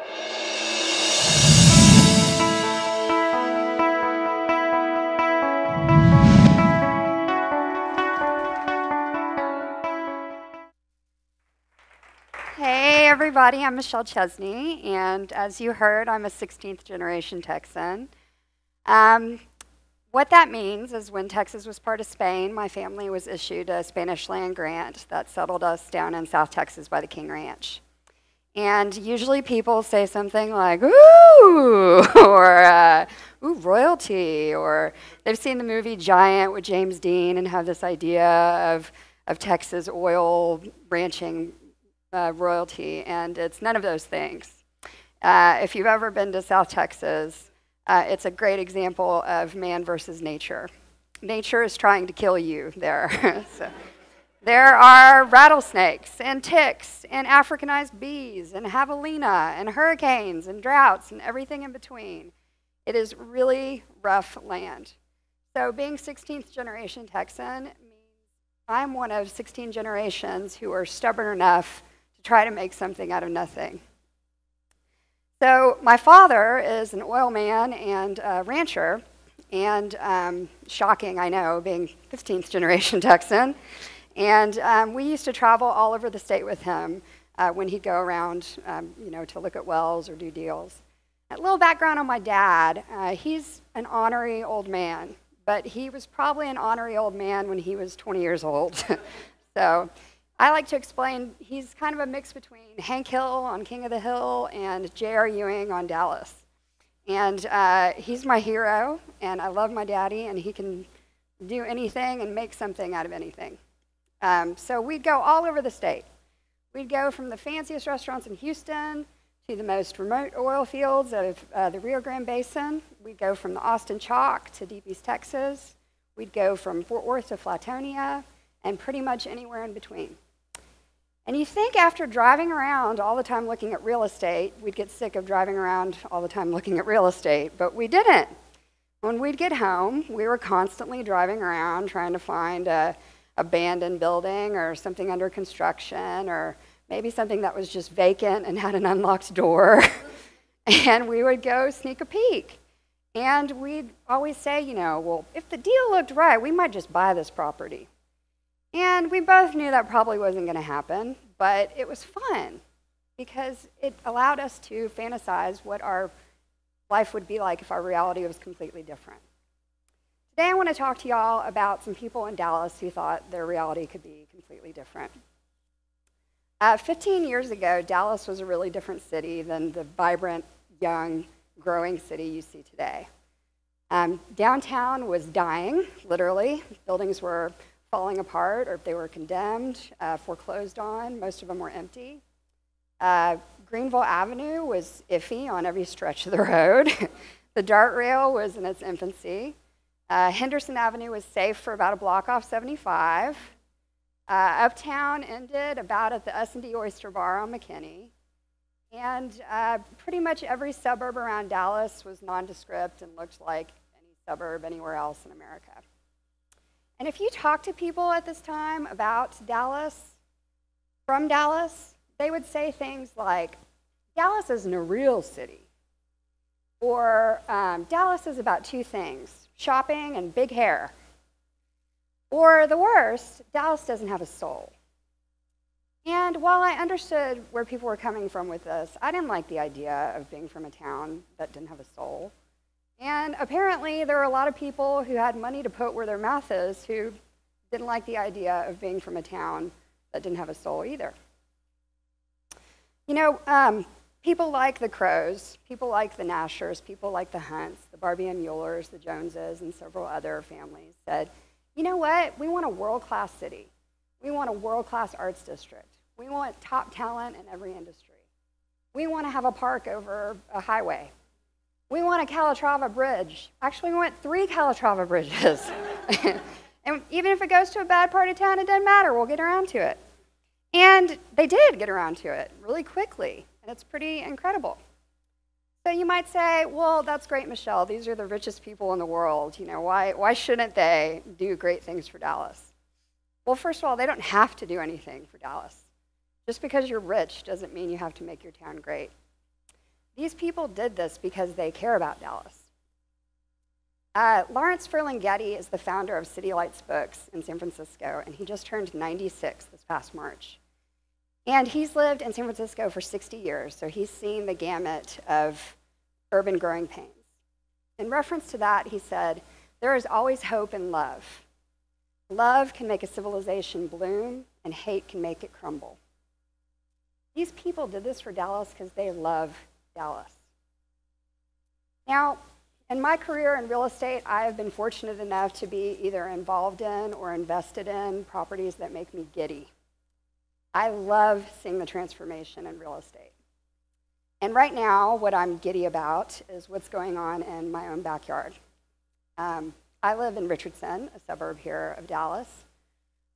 Hey everybody, I'm Michelle Chesney, and as you heard, I'm a 16th generation Texan. What that means is when Texas was part of Spain, my family was issued a Spanish land grant that settled us down in South Texas by the King Ranch. And usually people say something like, ooh, or ooh, royalty, or they've seen the movie Giant with James Dean and have this idea of Texas oil ranching royalty, and it's none of those things. If you've ever been to South Texas, it's a great example of man versus nature. Nature is trying to kill you there. So, there are rattlesnakes and ticks and Africanized bees and javelina and hurricanes and droughts and everything in between. It is really rough land. So being 16th generation Texan means I'm one of 16 generations who are stubborn enough to try to make something out of nothing. So my father is an oil man and a rancher, and shocking, I know, being 15th generation Texan. And we used to travel all over the state with him when he'd go around, to look at wells or do deals. A little background on my dad. He's an ornery old man, but he was probably an ornery old man when he was 20 years old. So I like to explain he's kind of a mix between Hank Hill on King of the Hill and J.R. Ewing on Dallas. And he's my hero, and I love my daddy, and he can do anything and make something out of anything. So we'd go all over the state. We'd go from the fanciest restaurants in Houston to the most remote oil fields of the Rio Grande Basin. We'd go from the Austin Chalk to Deep East Texas. We'd go from Fort Worth to Flatonia, and pretty much anywhere in between. And you think after driving around all the time looking at real estate, we'd get sick of driving around all the time looking at real estate, but we didn't. When we'd get home, we were constantly driving around trying to find a abandoned building or something under construction, or maybe something that was just vacant and had an unlocked door. And we would go sneak a peek. And we'd always say, well, if the deal looked right, we might just buy this property. And we both knew that probably wasn't going to happen, but it was fun because it allowed us to fantasize what our life would be like if our reality was completely different. Today I want to talk to y'all about some people in Dallas who thought their reality could be completely different. 15 years ago, Dallas was a really different city than the vibrant, young, growing city you see today. Downtown was dying, literally. Buildings were falling apart, or if they were condemned, foreclosed on. Most of them were empty. Greenville Avenue was iffy on every stretch of the road. The DART rail was in its infancy. Henderson Avenue was safe for about a block off 75. Uptown ended about at the S&D Oyster Bar on McKinney. And pretty much every suburb around Dallas was nondescript and looked like any suburb anywhere else in America. And if you talk to people at this time about Dallas, from Dallas, they would say things like, Dallas isn't a real city. Or Dallas is about two things, shopping and big hair. Or the worst, Dallas doesn't have a soul. And while I understood where people were coming from with this, I didn't like the idea of being from a town that didn't have a soul. And apparently there were a lot of people who had money to put where their mouth is who didn't like the idea of being from a town that didn't have a soul either. People like the Crows, people like the Nashers, people like the Hunts, the Barbie and Muellers, the Joneses, and several other families said, you know what, we want a world-class city. We want a world-class arts district. We want top talent in every industry. We want to have a park over a highway. We want a Calatrava bridge. Actually, we want 3 Calatrava bridges. And even if it goes to a bad part of town, it doesn't matter. We'll get around to it. And they did get around to it really quickly, and it's pretty incredible. So you might say, well, that's great, Michelle. These are the richest people in the world. Why shouldn't they do great things for Dallas? Well, first of all, they don't have to do anything for Dallas. Just because you're rich doesn't mean you have to make your town great. these people did this because they care about Dallas. Lawrence Ferlinghetti is the founder of City Lights Books in San Francisco, and he just turned 96 this past March. And he's lived in San Francisco for 60 years, so he's seen the gamut of urban growing pains. In reference to that, he said, "There is always hope in love. Love can make a civilization bloom, and hate can make it crumble." These people did this for Dallas because they love Dallas. Now, in my career in real estate, I have been fortunate enough to be either involved in or invested in properties that make me giddy. I love seeing the transformation in real estate. And right now, what I'm giddy about is what's going on in my own backyard. I live in Richardson, a suburb here of Dallas.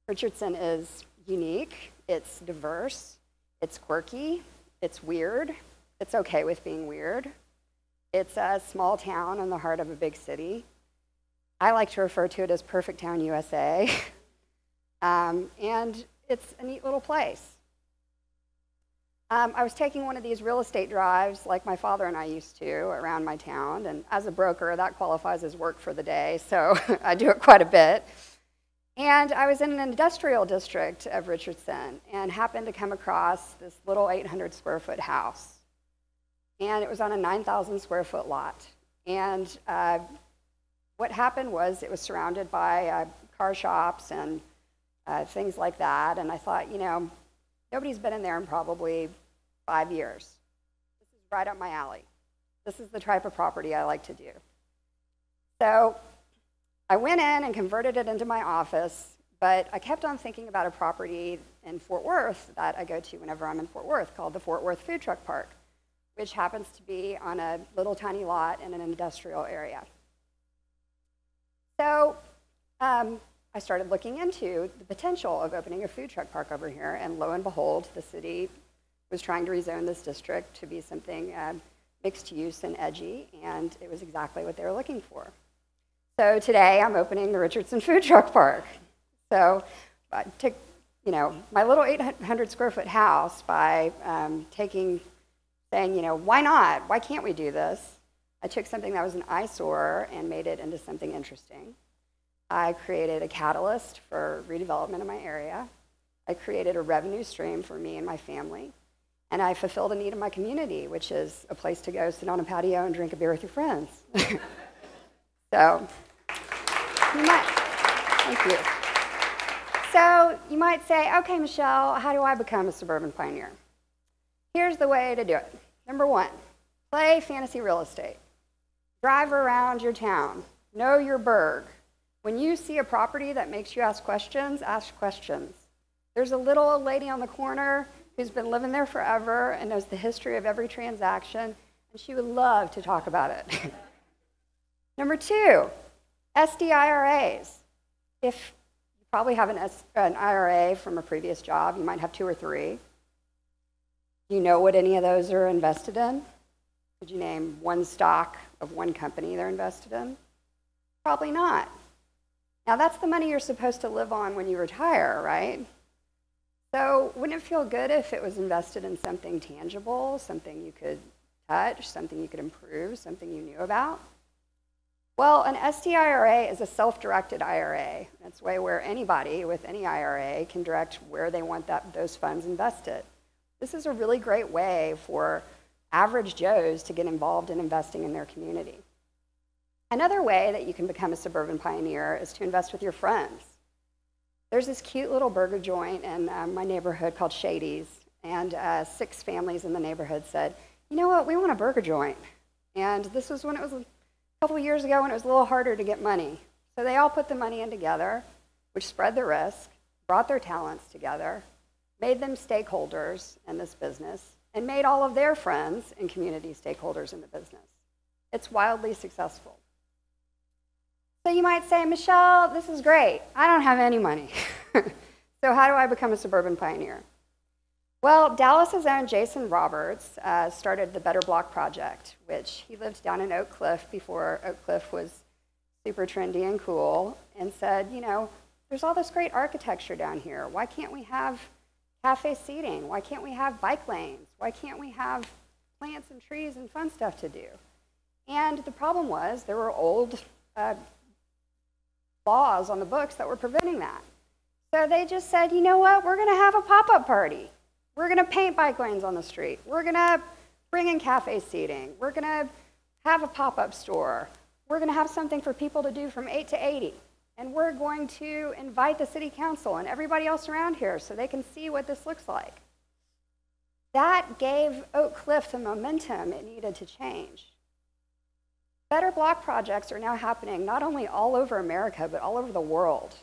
Richardson is unique, it's diverse, it's quirky, it's weird, it's okay with being weird. It's a small town in the heart of a big city. I like to refer to it as Perfectown, USA. And it's a neat little place. I was taking one of these real estate drives like my father and I used to around my town, and as a broker, that qualifies as work for the day, so I do it quite a bit. And I was in an industrial district of Richardson and happened to come across this little 800 square foot house. And it was on a 9,000 square foot lot. And what happened was it was surrounded by car shops and things like that. And I thought, you know, nobody's been in there in probably 5 years. This is right up my alley. This is the type of property I like to do. So I went in and converted it into my office, but I kept on thinking about a property in Fort Worth that I go to whenever I'm in Fort Worth called the Fort Worth Food Truck Park, which happens to be on a little tiny lot in an industrial area. So I started looking into the potential of opening a food truck park over here, and lo and behold, the city was trying to rezone this district to be something mixed use and edgy, and it was exactly what they were looking for. So today I'm opening the Richardson Food Truck Park. So I took, you know, my little 800 square foot house by saying, you know, why not? Why can't we do this? I took something that was an eyesore and made it into something interesting. I created a catalyst for redevelopment in my area. I created a revenue stream for me and my family. And I fulfilled a need in my community, which is a place to go sit on a patio and drink a beer with your friends. So, thank you. So you might say, okay, Michelle, how do I become a suburban pioneer? Here's the way to do it. Number one, play fantasy real estate. Drive around your town. Know your burg. When you see a property that makes you ask questions, ask questions. There's a little old lady on the corner who's been living there forever and knows the history of every transaction, and she would love to talk about it. Number two, IRAs. If you probably have an IRA from a previous job, you might have 2 or 3. Do you know what any of those are invested in? Could you name one stock of one company they're invested in? Probably not. Now that's the money you're supposed to live on when you retire, right? So wouldn't it feel good if it was invested in something tangible, something you could touch, something you could improve, something you knew about? Well, an IRA is a self-directed IRA. That's a way where anybody with any IRA can direct where they want those funds invested. This is a really great way for average Joes to get involved in investing in their community. Another way that you can become a suburban pioneer is to invest with your friends. There's this cute little burger joint in my neighborhood called Shady's, and 6 families in the neighborhood said, you know what, we want a burger joint. And this was when it was a couple of years ago when it was a little harder to get money. So they all put the money in together, which spread the risk, brought their talents together, made them stakeholders in this business, and made all of their friends and community stakeholders in the business. It's wildly successful. So you might say, Michelle, this is great. I don't have any money. So how do I become a suburban pioneer? Well, Dallas's own Jason Roberts started the Better Block Project, which he lived down in Oak Cliff before Oak Cliff was super trendy and cool, and said, you know, there's all this great architecture down here. Why can't we have cafe seating? Why can't we have bike lanes? Why can't we have plants and trees and fun stuff to do. And the problem was there were old laws on the books that were preventing that. So they just said, you know what, we're going to have a pop-up party. We're going to paint bike lanes on the street. We're going to bring in cafe seating. We're going to have a pop-up store. We're going to have something for people to do from 8 to 80. And we're going to invite the city council and everybody else around here so they can see what this looks like. That gave Oak Cliff the momentum it needed to change. Better block projects are now happening not only all over America, but all over the world.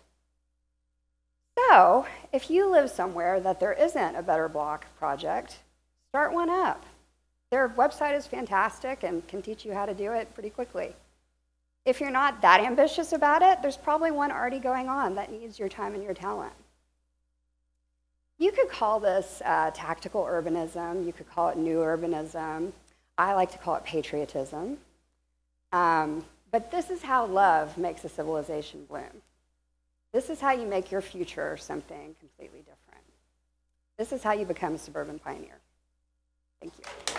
So, if you live somewhere that there isn't a better block project, start one up. Their website is fantastic and can teach you how to do it pretty quickly. If you're not that ambitious about it, there's probably one already going on that needs your time and your talent. You could call this tactical urbanism. You could call it new urbanism. I like to call it patriotism. But this is how love makes a civilization bloom. This is how you make your future something completely different. This is how you become a suburban pioneer. Thank you.